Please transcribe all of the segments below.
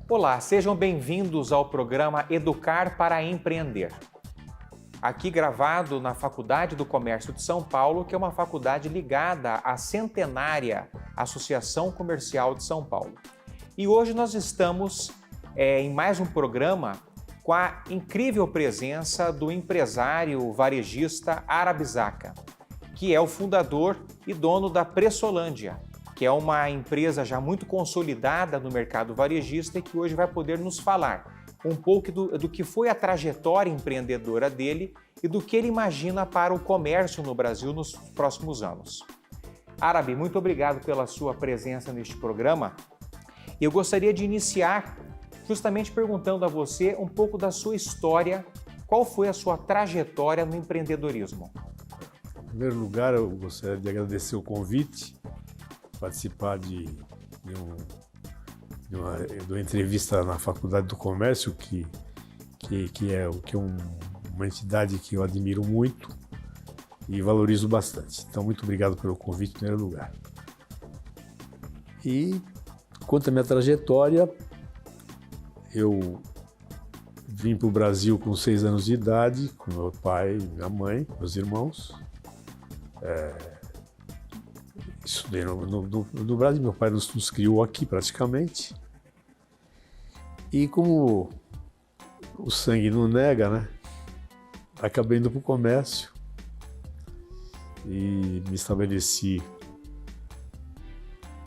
Olá, sejam bem-vindos ao programa Educar para Empreender. Aqui gravado na Faculdade do Comércio de São Paulo, que é uma faculdade ligada à centenária Associação Comercial de São Paulo. E hoje nós estamos em mais um programa com a incrível presença do empresário varejista Arabizaka, que é o fundador e dono da Pressolândia, que é uma empresa já muito consolidada no mercado varejista e que hoje vai poder nos falar um pouco do que foi a trajetória empreendedora dele e do que ele imagina para o comércio no Brasil nos próximos anos. Arabi, muito obrigado pela sua presença neste programa. Eu gostaria de iniciar justamente perguntando a você um pouco da sua história, qual foi a sua trajetória no empreendedorismo? Em primeiro lugar, eu gostaria de agradecer o convite, participar de uma entrevista na Faculdade do Comércio, que é uma entidade que eu admiro muito e valorizo bastante. Então, muito obrigado pelo convite, em primeiro lugar. E, quanto à minha trajetória, eu vim para o Brasil com 6 anos de idade, com meu pai, minha mãe, meus irmãos. Estudei no Brasil, meu pai nos criou aqui praticamente. E como o sangue não nega, né? Acabei indo para o comércio e me estabeleci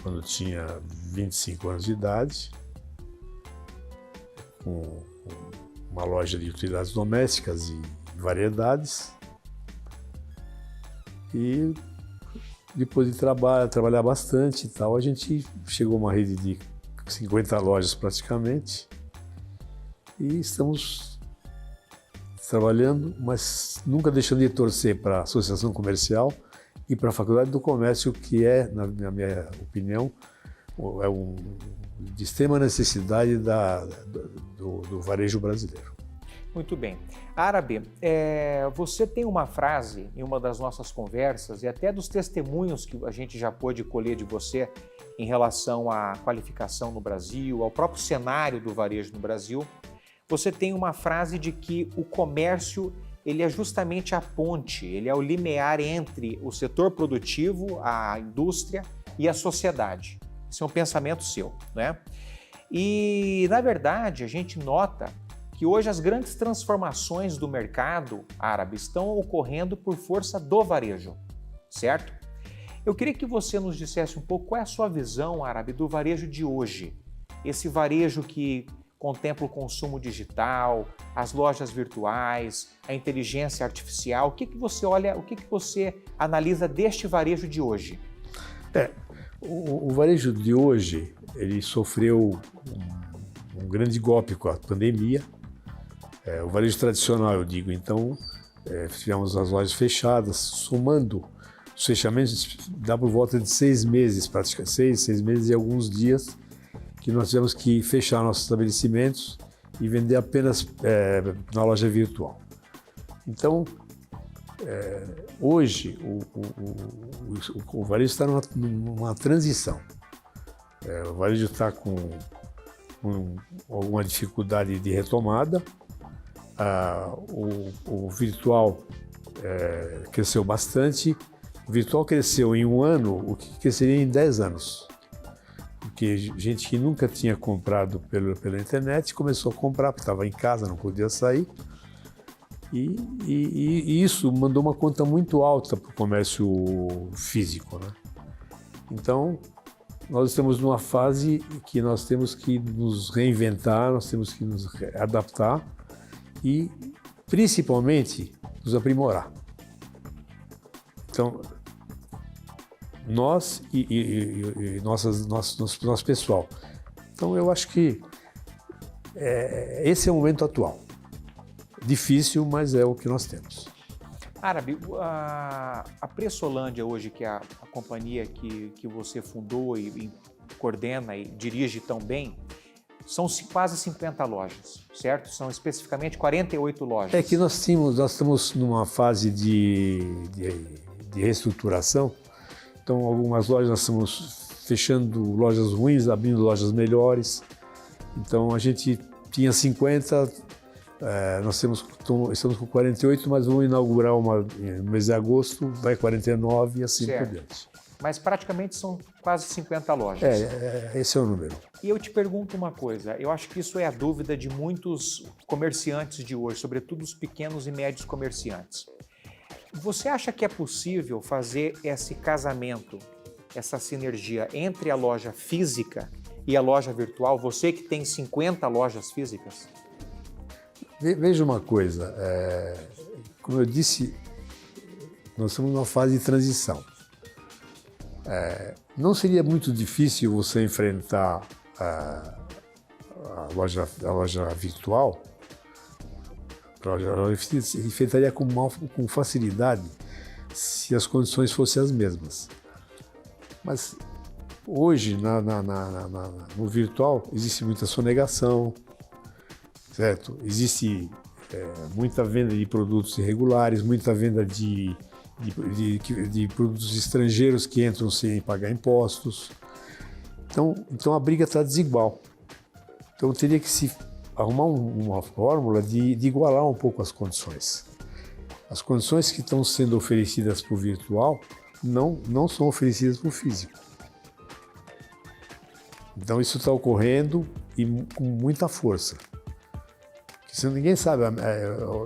quando tinha 25 anos de idade, com uma loja de utilidades domésticas e variedades. E depois de trabalhar bastante e tal, a gente chegou a uma rede de 50 lojas praticamente e estamos trabalhando, mas nunca deixando de torcer para a Associação Comercial e para a Faculdade do Comércio, que é, na minha opinião, de extrema necessidade do varejo brasileiro. Muito bem. Arabi, você tem uma frase em uma das nossas conversas e até dos testemunhos que a gente já pôde colher de você em relação à qualificação no Brasil, ao próprio cenário do varejo no Brasil. Você tem uma frase de que o comércio ele é justamente a ponte, ele é o limiar entre o setor produtivo, a indústria e a sociedade. Esse é um pensamento seu, né? E, na verdade, a gente nota que hoje as grandes transformações do mercado árabe estão ocorrendo por força do varejo, certo? Eu queria que você nos dissesse um pouco qual é a sua visão, Arabi, do varejo de hoje. Esse varejo que contempla o consumo digital, as lojas virtuais, a inteligência artificial. O que você olha, o que você analisa deste varejo de hoje? O varejo de hoje, ele sofreu um grande golpe com a pandemia. O varejo tradicional, eu digo, então, tivemos as lojas fechadas, somando os fechamentos, dá por volta de 6 meses, praticamente 6 meses e alguns dias, que nós tivemos que fechar nossos estabelecimentos e vender apenas na loja virtual. Então, hoje, o varejo está numa transição. O varejo está com alguma dificuldade de retomada. O virtual cresceu bastante. O virtual cresceu em 1 ano o que cresceria em 10 anos. Porque gente que nunca tinha comprado pela internet começou a comprar, porque estava em casa, não podia sair. E isso mandou uma conta muito alta para o comércio físico, né? Então, nós estamos numa fase que nós temos que nos reinventar, nós temos que nos adaptar e, principalmente, nos aprimorar. Então, nós e nosso pessoal. Então, eu acho que esse é o momento atual. Difícil, mas é o que nós temos. Arabi, a Pressolândia hoje, que é a companhia que você fundou e coordena e dirige tão bem, são quase 50 lojas, certo? São especificamente 48 lojas. É que nós estamos numa fase de reestruturação. Então, algumas lojas nós estamos fechando lojas ruins, abrindo lojas melhores. Então a gente tinha 50, estamos com 48, mas vamos inaugurar no mês de agosto, vai 49 e assim por diante. Mas praticamente são quase 50 lojas. Esse é o número. E eu te pergunto uma coisa, eu acho que isso é a dúvida de muitos comerciantes de hoje, sobretudo os pequenos e médios comerciantes. Você acha que é possível fazer esse casamento, essa sinergia entre a loja física e a loja virtual? Você que tem 50 lojas físicas? Veja uma coisa, como eu disse, nós estamos numa fase de transição. Não seria muito difícil você enfrentar a loja virtual, enfrentaria com facilidade se as condições fossem as mesmas. Mas hoje, no virtual, existe muita sonegação, certo? Existe muita venda de produtos irregulares, muita venda de produtos estrangeiros que entram sem pagar impostos. Então a briga está desigual. Então teria que se arrumar uma fórmula de igualar um pouco as condições. As condições que estão sendo oferecidas para o virtual não são oferecidas para o físico. Então isso está ocorrendo e com muita força. Ninguém sabe,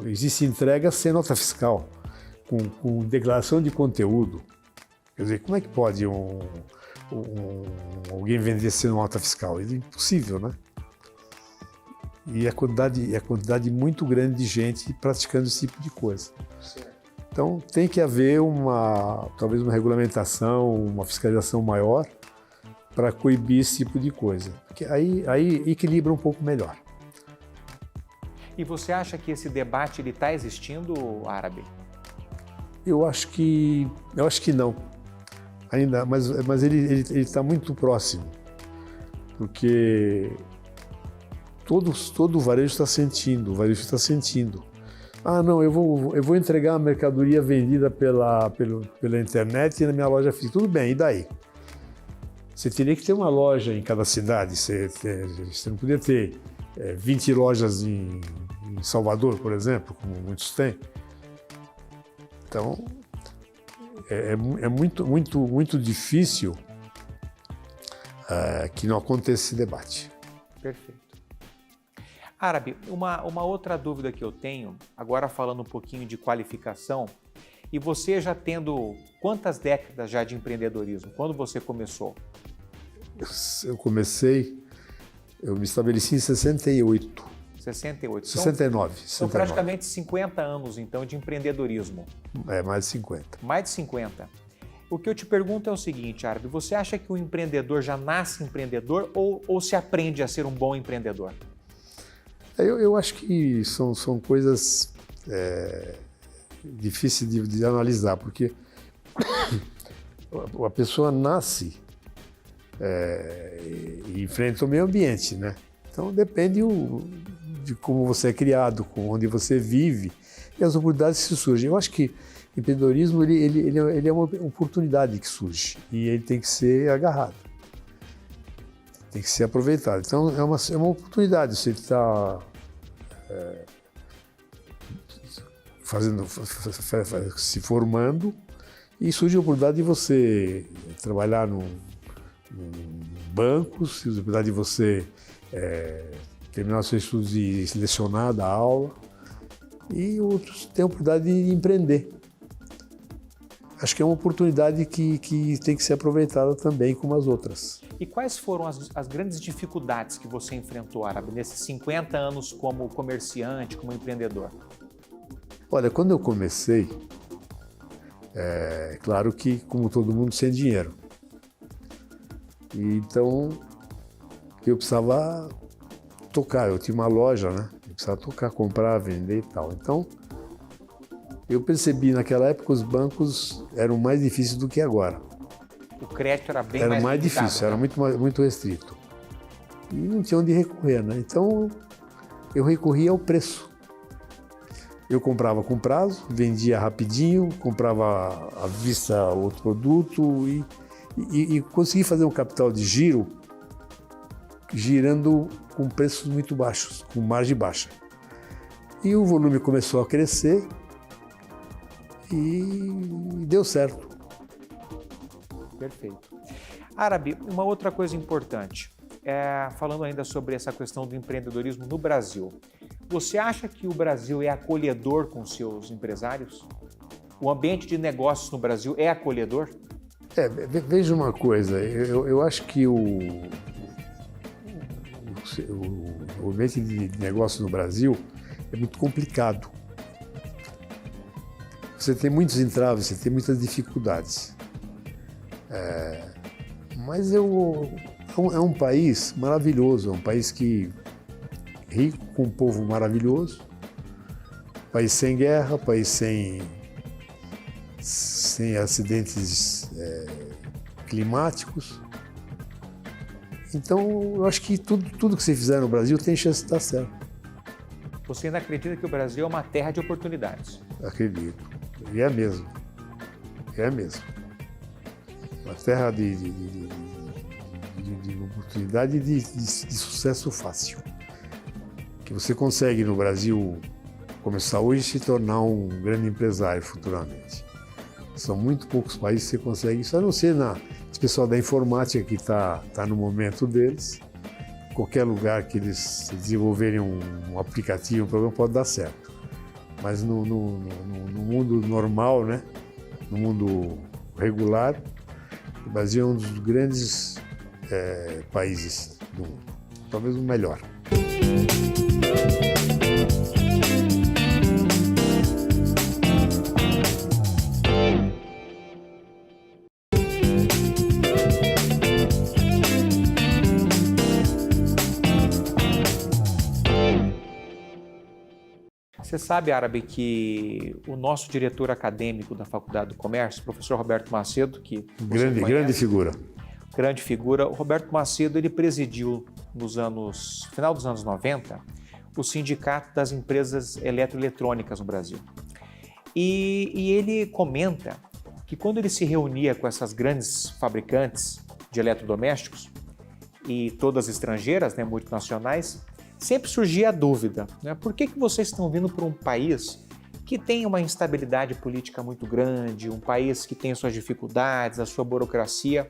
existe entrega sem nota fiscal, com declaração de conteúdo. Quer dizer, como é que pode alguém vender sem nota fiscal? É impossível, né? E a quantidade muito grande de gente praticando esse tipo de coisa. Então tem que haver talvez uma regulamentação, uma fiscalização maior para coibir esse tipo de coisa. Porque aí equilibra um pouco melhor. E você acha que esse debate está existindo, Árabe? Eu acho que não. Ainda, mas ele está muito próximo. Porque todo o varejo está sentindo. Ah, não, eu vou entregar a mercadoria vendida pela internet na minha loja física. Tudo bem, e daí? Você teria que ter uma loja em cada cidade. Você não podia ter 20 lojas em Salvador, por exemplo, como muitos têm. Então, é muito difícil que não aconteça esse debate. Perfeito. Árabe, uma outra dúvida que eu tenho, agora falando um pouquinho de qualificação, e você já tendo quantas décadas já de empreendedorismo? Quando você começou? Eu me estabeleci em 68. 68. 69. São praticamente 50 anos, então, de empreendedorismo. Mais de 50. Mais de 50. O que eu te pergunto é o seguinte, Árabe, você acha que o empreendedor já nasce empreendedor ou se aprende a ser um bom empreendedor? Eu acho que são coisas difíceis de analisar, porque a pessoa nasce e enfrenta o meio ambiente, né? Então depende de como você é criado, onde você vive e as oportunidades que surgem. Eu acho que o empreendedorismo ele é uma oportunidade que surge e ele tem que ser agarrado, tem que ser aproveitado. Então é uma oportunidade, você está se formando e surge a oportunidade de você trabalhar num banco, surge a oportunidade de você terminar seus estudos e lecionar, dar aula, e outros têm a oportunidade de empreender. Acho que é uma oportunidade que tem que ser aproveitada também como as outras. E quais foram as grandes dificuldades que você enfrentou, Árabe, nesses 50 anos como comerciante, como empreendedor? Olha, quando eu comecei, claro que, como todo mundo, sem dinheiro. Então, eu precisava tocar, eu tinha uma loja, né? Eu precisava tocar, comprar, vender e tal. Então, eu percebi naquela época os bancos eram mais difíceis do que agora. O crédito era bem mais limitado, difícil, né? Era muito restrito. E não tinha onde recorrer, né? Então, eu recorria ao preço. Eu comprava com prazo, vendia rapidinho, comprava à vista outro produto e consegui fazer um capital de giro girando com preços muito baixos, com margem baixa. E o volume começou a crescer e deu certo. Perfeito. Arabi, uma outra coisa importante, falando ainda sobre essa questão do empreendedorismo no Brasil. Você acha que o Brasil é acolhedor com seus empresários? O ambiente de negócios no Brasil é acolhedor? Veja uma coisa, eu acho que o ambiente de negócio no Brasil é muito complicado. Você tem muitos entraves, você tem muitas dificuldades. Mas é um país maravilhoso, é um país rico, com um povo maravilhoso, país sem guerra, país sem acidentes climáticos. Então, eu acho que tudo que você fizer no Brasil tem chance de dar certo. Você ainda acredita que o Brasil é uma terra de oportunidades? Acredito. E é mesmo. É mesmo. Uma terra de oportunidade e de sucesso fácil. Que você consegue no Brasil começar hoje e se tornar um grande empresário futuramente. São muito poucos países que você consegue isso, a não ser esse pessoal da informática que está no momento deles. Qualquer lugar que eles desenvolverem um aplicativo, um programa pode dar certo. Mas no mundo normal, né? No mundo regular, o Brasil é um dos grandes países do mundo, talvez o melhor. Você sabe, Arabi, que o nosso diretor acadêmico da Faculdade do Comércio, o professor Roberto Macedo, que grande figura. Grande figura. O Roberto Macedo, ele presidiu final dos anos 90, o Sindicato das Empresas Eletroeletrônicas no Brasil. E ele comenta que quando ele se reunia com essas grandes fabricantes de eletrodomésticos, e todas estrangeiras, né, multinacionais, sempre surgia a dúvida, né? Por que vocês estão vindo para um país que tem uma instabilidade política muito grande, um país que tem suas dificuldades, a sua burocracia?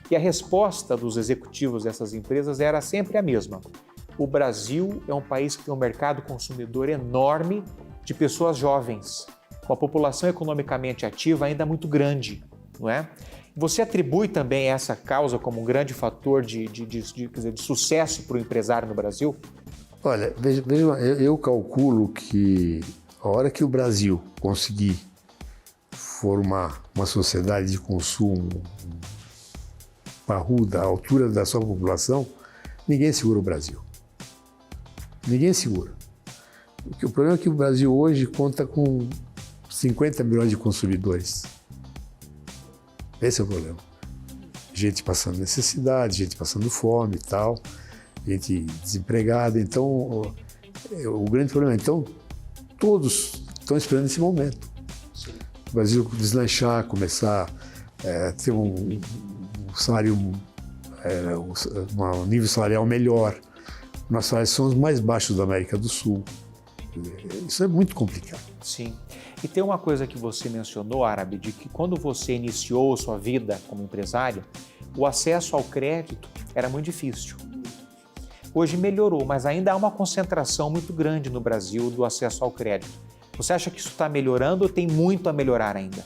E a resposta dos executivos dessas empresas era sempre a mesma. O Brasil é um país que tem um mercado consumidor enorme de pessoas jovens, com a população economicamente ativa ainda muito grande, não é? Você atribui também essa causa como um grande fator de sucesso para o empresário no Brasil? Olha, veja, eu calculo que a hora que o Brasil conseguir formar uma sociedade de consumo parruda, à altura da sua população, ninguém segura o Brasil. Ninguém segura. Porque o problema é que o Brasil hoje conta com 50 milhões de consumidores. Esse é o problema. Gente passando necessidade, gente passando fome e tal, gente desempregada. Então, o grande problema. Então, todos estão esperando esse momento. Sim. O Brasil deslanchar, começar a ter um salário, um nível salarial melhor. Nossos salários são os mais baixos da América do Sul. Isso é muito complicado. Sim. E tem uma coisa que você mencionou, Arabi, de que quando você iniciou sua vida como empresário, o acesso ao crédito era muito difícil. Hoje melhorou, mas ainda há uma concentração muito grande no Brasil do acesso ao crédito. Você acha que isso está melhorando ou tem muito a melhorar ainda?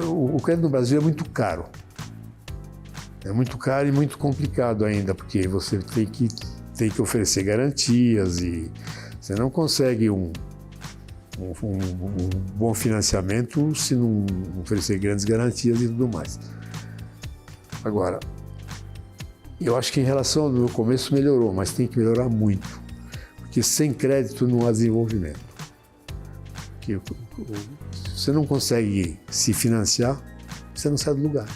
O crédito no Brasil é muito caro. É muito caro e muito complicado ainda, porque você tem que oferecer garantias e você não consegue um bom financiamento se não oferecer grandes garantias e tudo mais. Agora, eu acho que em relação ao meu começo melhorou, mas tem que melhorar muito, porque sem crédito não há desenvolvimento. Porque você não consegue se financiar, você não sai do lugar.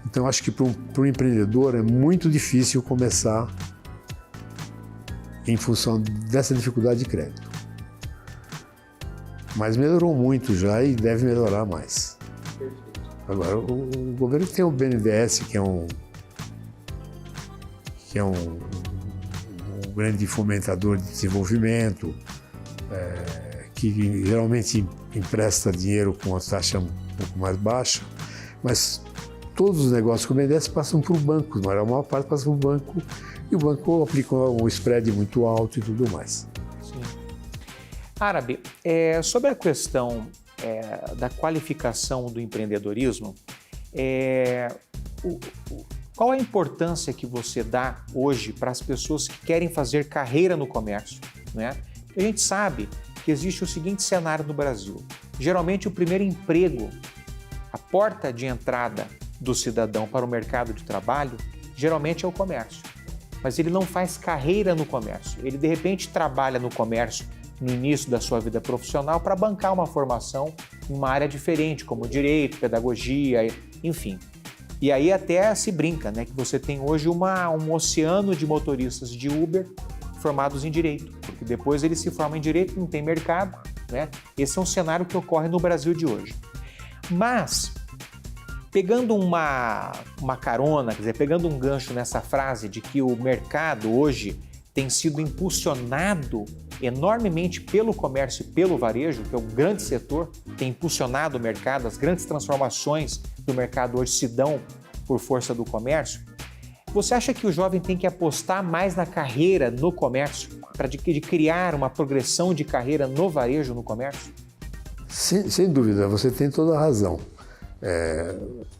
Então, eu acho que para um empreendedor é muito difícil começar em função dessa dificuldade de crédito. Mas melhorou muito já e deve melhorar mais. Perfeito. Agora, o governo tem o BNDES, que é que é um grande fomentador de desenvolvimento, que geralmente empresta dinheiro com uma taxa um pouco mais baixa, mas todos os negócios que obedecem passam por banco, a maior parte passa por banco, e o banco aplica um spread muito alto e tudo mais. Sim. Árabe, sobre a questão da qualificação do empreendedorismo, qual a importância que você dá hoje para as pessoas que querem fazer carreira no comércio, né? A gente sabe que existe o seguinte cenário no Brasil. Geralmente o primeiro emprego, a porta de entrada do cidadão para o mercado de trabalho, geralmente é o comércio. Mas ele não faz carreira no comércio. Ele, de repente, trabalha no comércio no início da sua vida profissional para bancar uma formação em uma área diferente, como direito, pedagogia, enfim. E aí até se brinca, né, que você tem hoje um oceano de motoristas de Uber formados em direito, porque depois eles se formam em direito, não tem mercado, né? Esse é um cenário que ocorre no Brasil de hoje. Mas, pegando uma carona, quer dizer, pegando um gancho nessa frase de que o mercado hoje tem sido impulsionado enormemente pelo comércio e pelo varejo, que é um grande setor, tem impulsionado o mercado, as grandes transformações do mercado hoje se dão por força do comércio. Você acha que o jovem tem que apostar mais na carreira no comércio, para de criar uma progressão de carreira no varejo, no comércio? Sem dúvida, você tem toda a razão.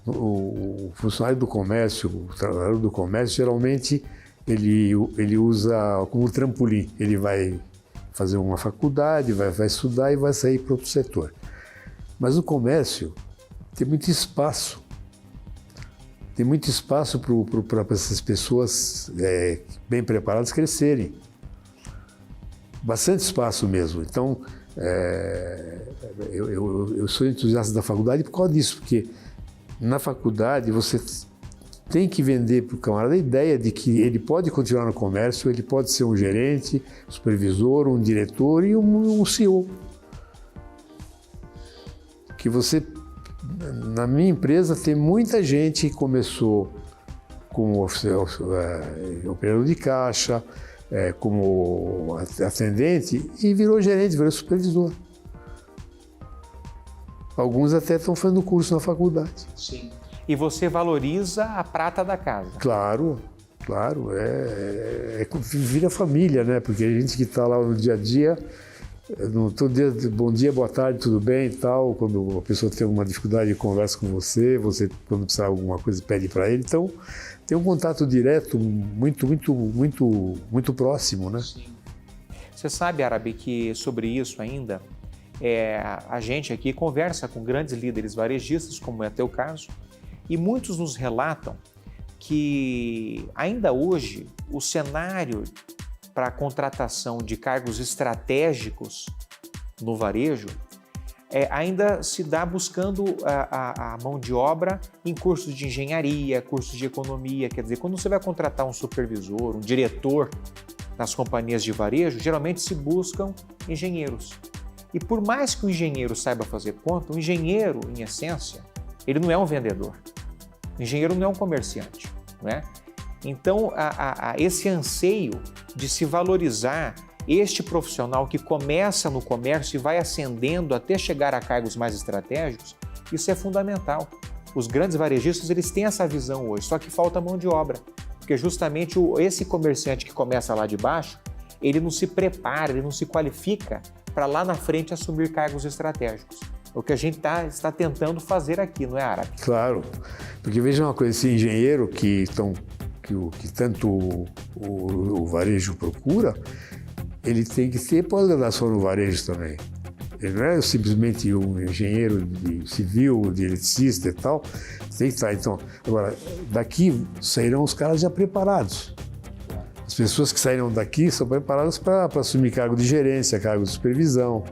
O funcionário do comércio, o trabalhador do comércio, geralmente ele usa como trampolim. Ele vai fazer uma faculdade, vai estudar e vai sair para outro setor. Mas o comércio tem muito espaço. Tem muito espaço para essas pessoas bem preparadas crescerem. Bastante espaço mesmo. Então, eu sou entusiasta da faculdade por causa disso, porque na faculdade você tem que vender para o camarada a ideia de que ele pode continuar no comércio, ele pode ser um gerente, supervisor, um diretor e um CEO. Que você, na minha empresa, tem muita gente que começou como operador de caixa, como atendente e virou gerente, virou supervisor. Alguns até estão fazendo curso na faculdade. Sim. E você valoriza a prata da casa. Claro, claro. Vira família, né? Porque a gente que está lá no dia a dia, todo dia, bom dia, boa tarde, tudo bem e tal. Quando a pessoa tem uma dificuldade, conversa com você, quando precisar de alguma coisa, pede para ele. Então, tem um contato direto muito próximo, né? Sim. Você sabe, Árabe, que sobre isso ainda, a gente aqui conversa com grandes líderes varejistas, como é teu caso, e muitos nos relatam que ainda hoje o cenário para a contratação de cargos estratégicos no varejo ainda se dá buscando a mão de obra em cursos de engenharia, cursos de economia. Quer dizer, quando você vai contratar um supervisor, um diretor nas companhias de varejo, geralmente se buscam engenheiros. E por mais que o engenheiro saiba fazer conta, o engenheiro, em essência, ele não é um vendedor. O engenheiro não é um comerciante, não é? Então, esse anseio de se valorizar este profissional que começa no comércio e vai ascendendo até chegar a cargos mais estratégicos, isso é fundamental. Os grandes varejistas, eles têm essa visão hoje, só que falta mão de obra, porque justamente esse comerciante que começa lá de baixo, ele não se prepara, ele não se qualifica para lá na frente assumir cargos estratégicos. É o que a gente está tentando fazer aqui, não é, Árabe? Claro, porque veja uma coisa, esse engenheiro que tanto o varejo procura, ele tem que ter pós-graduação no varejo também. Ele não é simplesmente um engenheiro de civil, de eletricista e tal, tem que estar. Então, agora, daqui sairão os caras já preparados. As pessoas que saíram daqui são preparadas para assumir cargo de gerência, cargo de supervisão.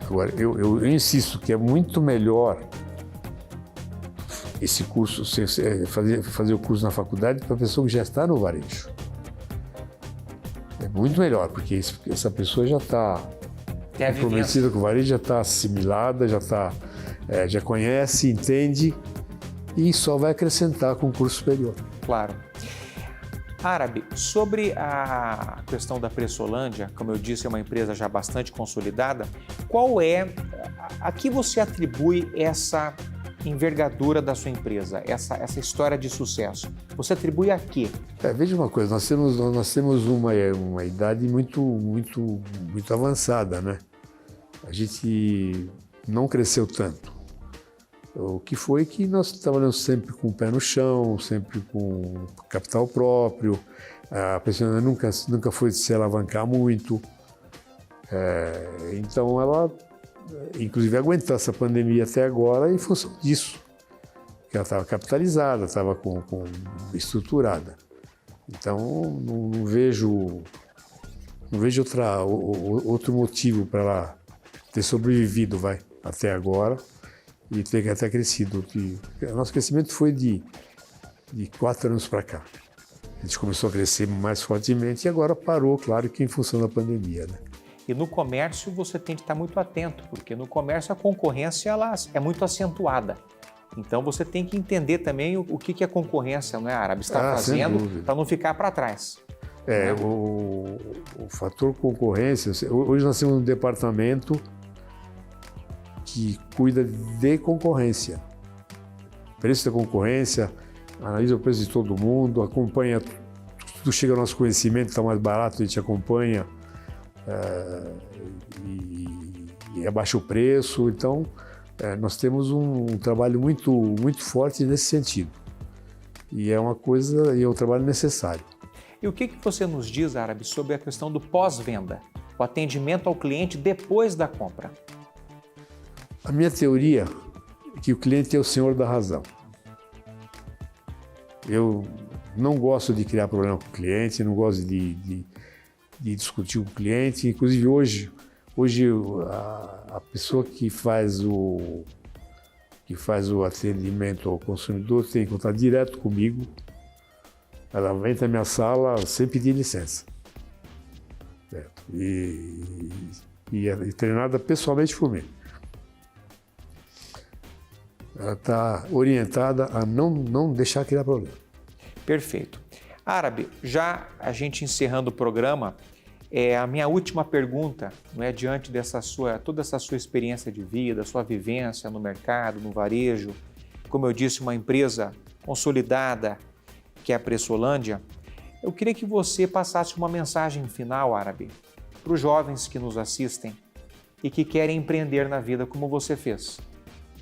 Agora, eu insisto que é muito melhor esse curso, fazer o curso na faculdade para a pessoa que já está no varejo. É muito melhor, porque essa pessoa já está comprometida com o varejo, já está assimilada, já conhece, entende e só vai acrescentar com o curso superior. Claro. Árabe, sobre a questão da Pressolândia, como eu disse, é uma empresa já bastante consolidada, a que você atribui essa envergadura da sua empresa, essa história de sucesso? Você atribui a quê? Veja uma coisa, nós temos uma idade muito avançada, né? A gente não cresceu tanto. O que foi que nós trabalhamos sempre com o pé no chão, sempre com capital próprio. A Pressolândia nunca foi de se alavancar muito. Então ela, inclusive, aguentou essa pandemia até agora em função disso. Ela estava capitalizada, estava estruturada. Então não vejo outro motivo para ela ter sobrevivido, até agora. E ter até crescido. Nosso crescimento foi de 4 anos para cá. A gente começou a crescer mais fortemente e agora parou, claro que em função da pandemia, né? E no comércio você tem que estar muito atento, porque no comércio a concorrência ela é muito acentuada. Então você tem que entender também o que a concorrência, não é, Árabe, está fazendo para não ficar para trás. O fator concorrência, hoje nós temos um departamento que cuida de concorrência, preço da concorrência, analisa o preço de todo mundo, acompanha, tudo chega ao nosso conhecimento, está mais barato, a gente acompanha e abaixa o preço. Então, nós temos um trabalho muito forte nesse sentido. E é um trabalho necessário. E o que você nos diz, Árabe, sobre a questão do pós-venda, o atendimento ao cliente depois da compra? A minha teoria é que o cliente é o senhor da razão. Eu não gosto de criar problema com o cliente, não gosto de discutir com o cliente. Inclusive hoje a pessoa que faz o atendimento ao consumidor tem que contar direto comigo. Ela vem na minha sala sem pedir licença. E é treinada pessoalmente por mim. Ela está orientada a não deixar criar problema. Perfeito. Árabe, já a gente encerrando o programa, a minha última pergunta, não é, diante toda essa sua experiência de vida, sua vivência no mercado, no varejo, como eu disse, uma empresa consolidada, que é a Pressolândia, eu queria que você passasse uma mensagem final, Árabe, para os jovens que nos assistem e que querem empreender na vida como você fez.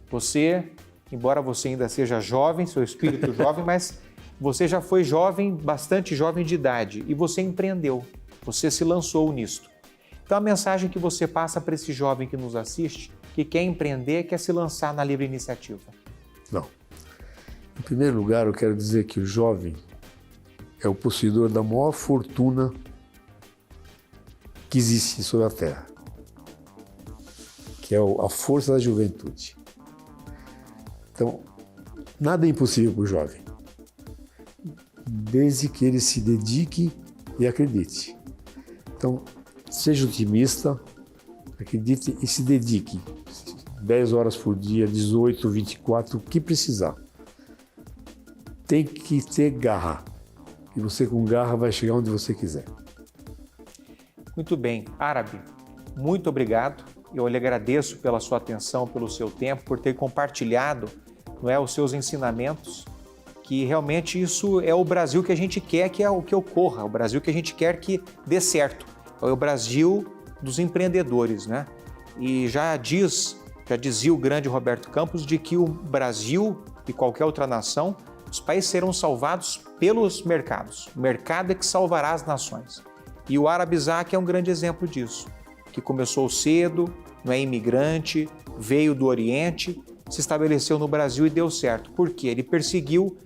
Você, embora você ainda seja jovem, seu espírito jovem, mas você já foi jovem, bastante jovem de idade, e você empreendeu, você se lançou nisto. Então a mensagem que você passa para esse jovem que nos assiste, que quer empreender, quer se lançar na livre iniciativa. Não. Em primeiro lugar, eu quero dizer que o jovem é o possuidor da maior fortuna que existe sobre a Terra, que é a força da juventude. Então, nada é impossível para o jovem, desde que ele se dedique e acredite. Então, seja otimista, acredite e se dedique. 10 horas por dia, 18, 24, o que precisar. Tem que ter garra. E você com garra vai chegar onde você quiser. Muito bem. Árabe, muito obrigado. Eu lhe agradeço pela sua atenção, pelo seu tempo, por ter compartilhado, não é, os seus ensinamentos, que realmente isso é o Brasil que a gente quer que ocorra, o Brasil que a gente quer que dê certo. É o Brasil dos empreendedores, né? E já dizia o grande Roberto Campos de que o Brasil e qualquer outra nação, os países serão salvados pelos mercados. O mercado é que salvará as nações. E o Árabe Isaac é um grande exemplo disso, que começou cedo, não é imigrante, veio do Oriente, se estabeleceu no Brasil e deu certo. Por quê? Ele perseguiu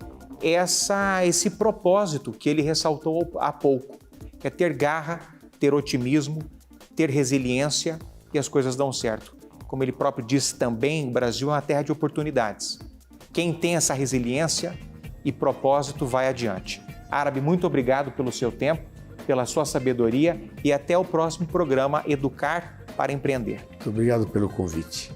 esse propósito que ele ressaltou há pouco, que é ter garra, ter otimismo, ter resiliência e as coisas dão certo. Como ele próprio disse também, o Brasil é uma terra de oportunidades. Quem tem essa resiliência e propósito vai adiante. Árabe, muito obrigado pelo seu tempo, pela sua sabedoria e até o próximo programa Educar para Empreender. Muito obrigado pelo convite.